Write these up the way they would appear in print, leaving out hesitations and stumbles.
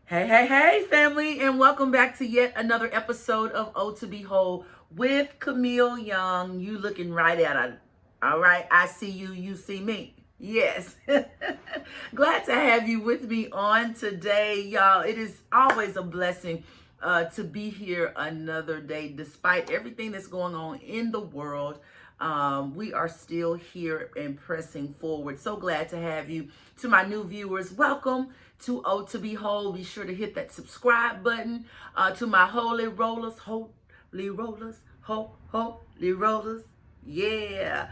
Hey, family, and welcome back to yet another episode of O to Behold with Camille Young. You looking right at it. All right, I see you, you see me. Yes. Glad to have you with me on today, y'all. It is always a blessing to be here another day, despite everything that's going on in the world. We are still here and pressing forward. So glad to have you. To my new viewers, welcome to O to Behold. Be sure to hit that subscribe button. To my holy rollers, holy rollers. Yeah.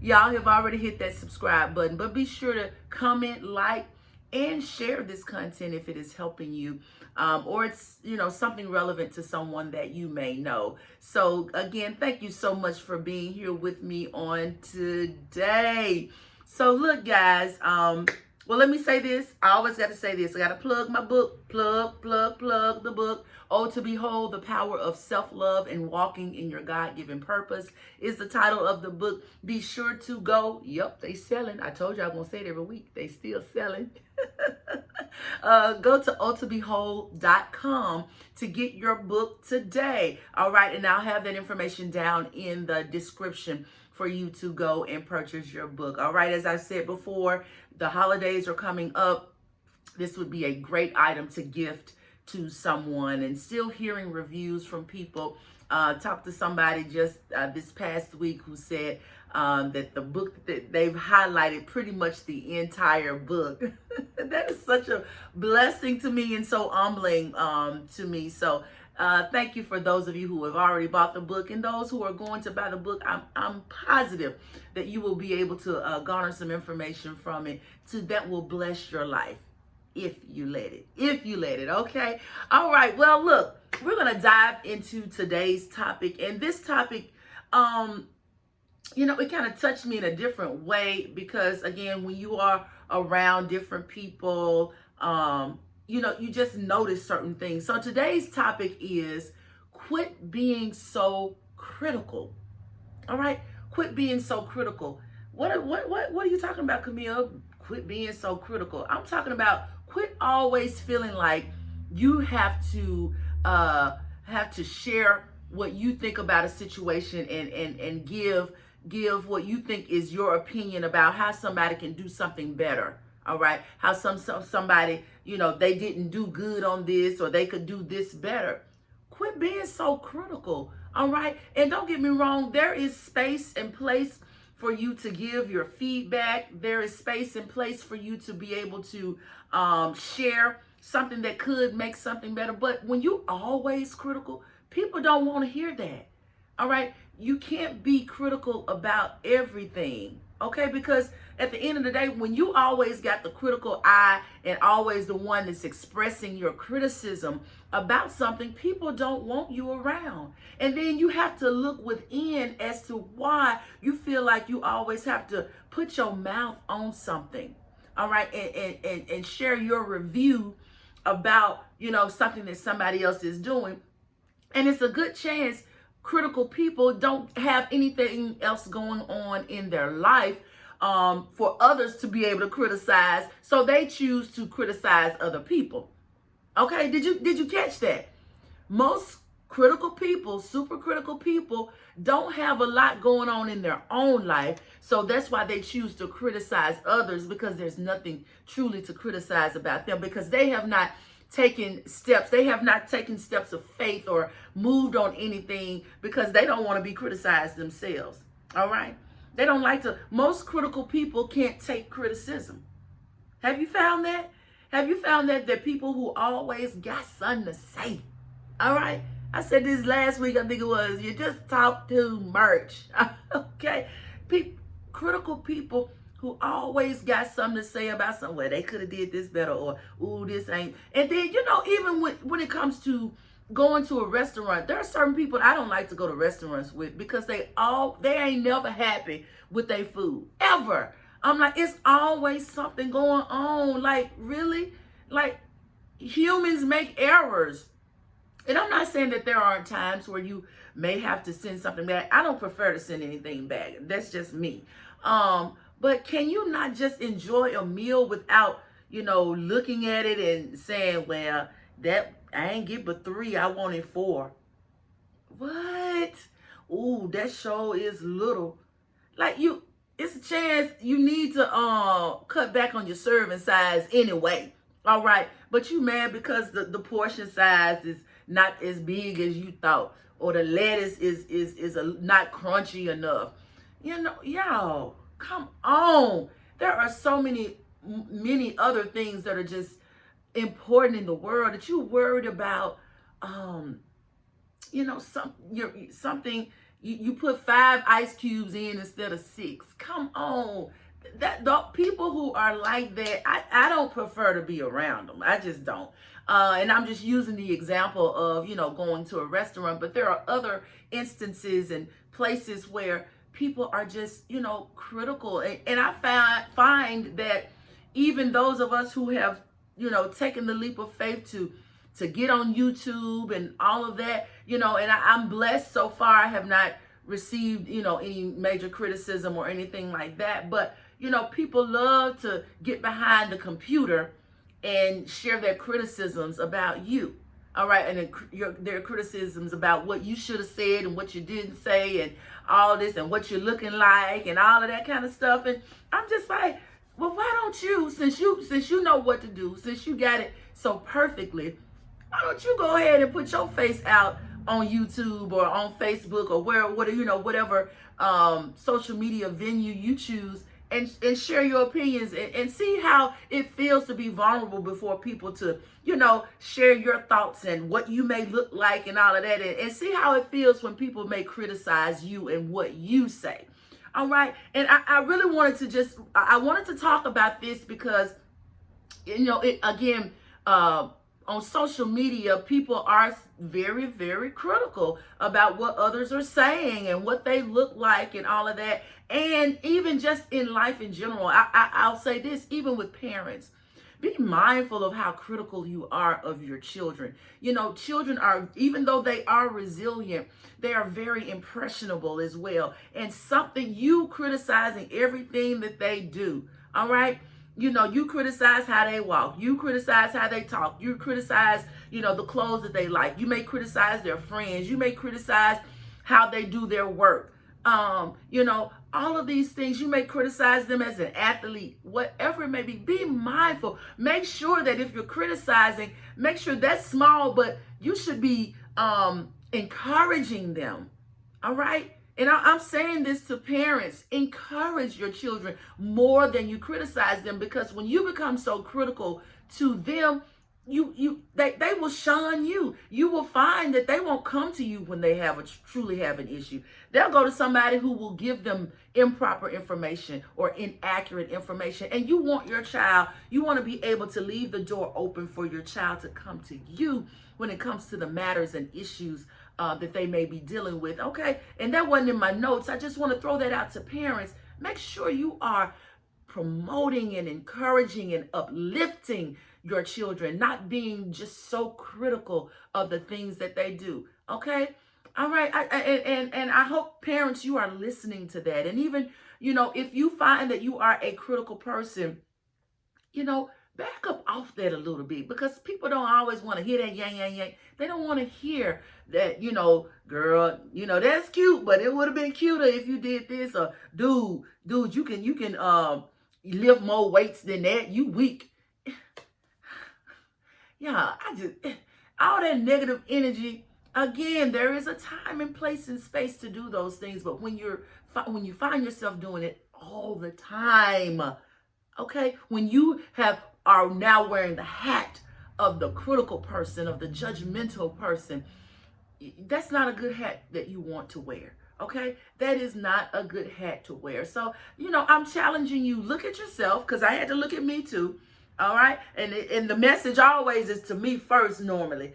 Y'all have already hit that subscribe button, but be sure to comment, like, and share this content if it is helping you, or it's something relevant to someone that you may know. So again, thank you so much for being here with me on today. So look, guys, well, let me say this. I always got to say this. I got to plug my book. Plug the book. Oh, to Behold, the Power of Self-Love and Walking in Your God-Given Purpose is the title of the book. Be sure to go. Yep, they selling. I told you I was going to say it every week. They still selling. Go to otobehold.com to get your book today. All right, and I'll have that information down in the description for you to go and purchase your book. All right, as I said before, the holidays are coming up. This would be a great item to gift to someone. And still hearing reviews from people. Talked to somebody just this past week who said that the book that they've highlighted pretty much the entire book. That is such a blessing to me and so humbling to me. So thank you for those of you who have already bought the book, and those who are going to buy the book. I'm positive that you will be able to garner some information from it that will bless your life. If you let it, okay? All right, well, look, we're going to dive into today's topic. And this topic, it kind of touched me in a different way because, again, when you are around different people, you just notice certain things. So today's topic is quit being so critical. All right? Quit being so critical. What are you talking about, Camille? Quit being so critical. I'm talking about quit always feeling like you have to share what you think about a situation and give what you think is your opinion about how somebody can do something better. All right, how somebody they didn't do good on this, or they could do this better. Quit being so critical. All right, and don't get me wrong, there is space and place for you to give your feedback. There is space and place for you to be able to share something that could make something better. But when you always critical, people don't want to hear that. All right, you can't be critical about everything. Okay, because at the end of the day, when you always got the critical eye and always the one that's expressing your criticism about something, people don't want you around. And then you have to look within as to why you feel like you always have to put your mouth on something. All right, and share your review about, something that somebody else is doing. And it's a good chance critical people don't have anything else going on in their life for others to be able to criticize, so they choose to criticize other people. Okay, did you catch that? Most critical people, super critical people, don't have a lot going on in their own life, so that's why they choose to criticize others, because there's nothing truly to criticize about them, because they have not taken steps. They have not taken steps of faith or moved on anything, because they don't want to be criticized themselves. All right? They don't like to. Most critical people can't take criticism. Have you found that? Have you found that people who always got something to say? All right? I said this last week, I think it was, you just talk too much. Okay? Critical people who always got something to say about something. Well, they could have did this better, or, ooh, this ain't. And then, even when it comes to going to a restaurant, there are certain people I don't like to go to restaurants with, because they ain't never happy with their food, ever. I'm like, it's always something going on. Like, really? Like, humans make errors. And I'm not saying that there aren't times where you may have to send something back. I don't prefer to send anything back. That's just me. But can you not just enjoy a meal without, looking at it and saying, well, that I ain't get but 3, I wanted 4. What? Ooh, that show is little. Like, it's a chance you need to cut back on your serving size anyway. All right. But you mad because the portion size is not as big as you thought, or the lettuce is not crunchy enough. Y'all, come on. There are so many other things that are just important in the world that you're worried about. Something you put 5 ice cubes in instead of 6. Come on. That the people who are like that, I don't prefer to be around them. I just don't. And I'm just using the example of, going to a restaurant, but there are other instances and places where people are just, critical. And I find that even those of us who have, taken the leap of faith to get on YouTube and all of that, and I'm blessed so far. I have not received, any major criticism or anything like that. But, people love to get behind the computer and share their criticisms about you. All right. And their criticisms about what you should have said and what you didn't say and all this and what you're looking like and all of that kind of stuff. And I'm just like, well, why don't you, since you know what to do, since you got it so perfectly, why don't you go ahead and put your face out on YouTube or on Facebook or whatever social media venue you choose, and share your opinions and see how it feels to be vulnerable before people, to share your thoughts and what you may look like and all of that, and see how it feels when people may criticize you and what you say. All right. And I really wanted to talk about this because on social media, people are very, very critical about what others are saying and what they look like and all of that. And even just in life in general, I'll say this, even with parents, be mindful of how critical you are of your children. Children are, even though they are resilient, they are very impressionable as well. And you criticizing everything that they do, all right? You criticize how they walk. You criticize how they talk. You criticize, the clothes that they like. You may criticize their friends. You may criticize how they do their work. All of these things, you may criticize them as an athlete, whatever it may be. Be mindful. Make sure that if you're criticizing, make sure that's small, but you should be encouraging them. All right? And I'm saying this to parents. Encourage your children more than you criticize them, because when you become so critical to them, they will shun you. You will find that they won't come to you when they truly have an issue. They'll go to somebody who will give them improper information or inaccurate information. And you want to be able to leave the door open for your child to come to you when it comes to the matters and issues that they may be dealing with. Okay. And that wasn't in my notes. I just want to throw that out to parents. Make sure you are promoting and encouraging and uplifting your children, not being just so critical of the things that they do. Okay. All right. And I hope, parents, you are listening to that. And even, if you find that you are a critical person, back up off that a little bit, because people don't always want to hear that yang, yang, yang. They don't want to hear that, girl, that's cute, but it would have been cuter if you did this. Or dude, you can lift more weights than that. You weak. Yeah, all that negative energy. Again, there is a time and place and space to do those things, but when you find yourself doing it all the time, okay, when you are now wearing the hat of the critical person, of the judgmental person, that's not a good hat that you want to wear. Okay, that is not a good hat to wear. So, I'm challenging you. Look at yourself, because I had to look at me too. All right. And the message always is to me first, normally,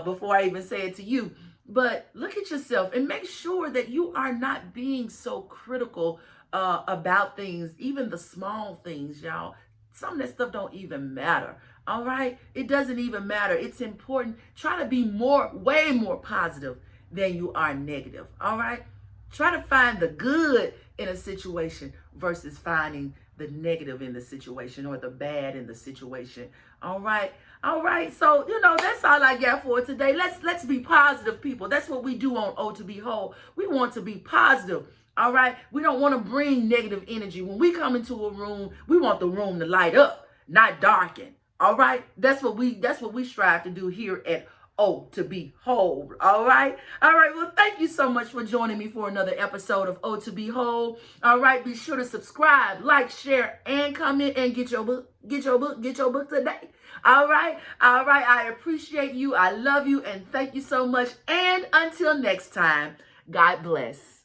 before I even say it to you. But look at yourself and make sure that you are not being so critical about things, even the small things, y'all. Some of that stuff don't even matter. All right. It doesn't even matter. It's important. Try to be way more positive than you are negative. All right. Try to find the good in a situation versus finding the negative in the situation or the bad in the situation. All right. All right. So, that's all I got for today. Let's be positive, people. That's what we do on O to Be Whole. We want to be positive. All right. We don't want to bring negative energy. When we come into a room, we want the room to light up, not darken. All right. That's what we strive to do here at O to Be Whole. All right. All right. Well, thank you so much for joining me for another episode of O to Be Whole. All right. Be sure to subscribe, like, share, and comment, and get your book today. All right. All right. I appreciate you. I love you. And thank you so much. And until next time, God bless.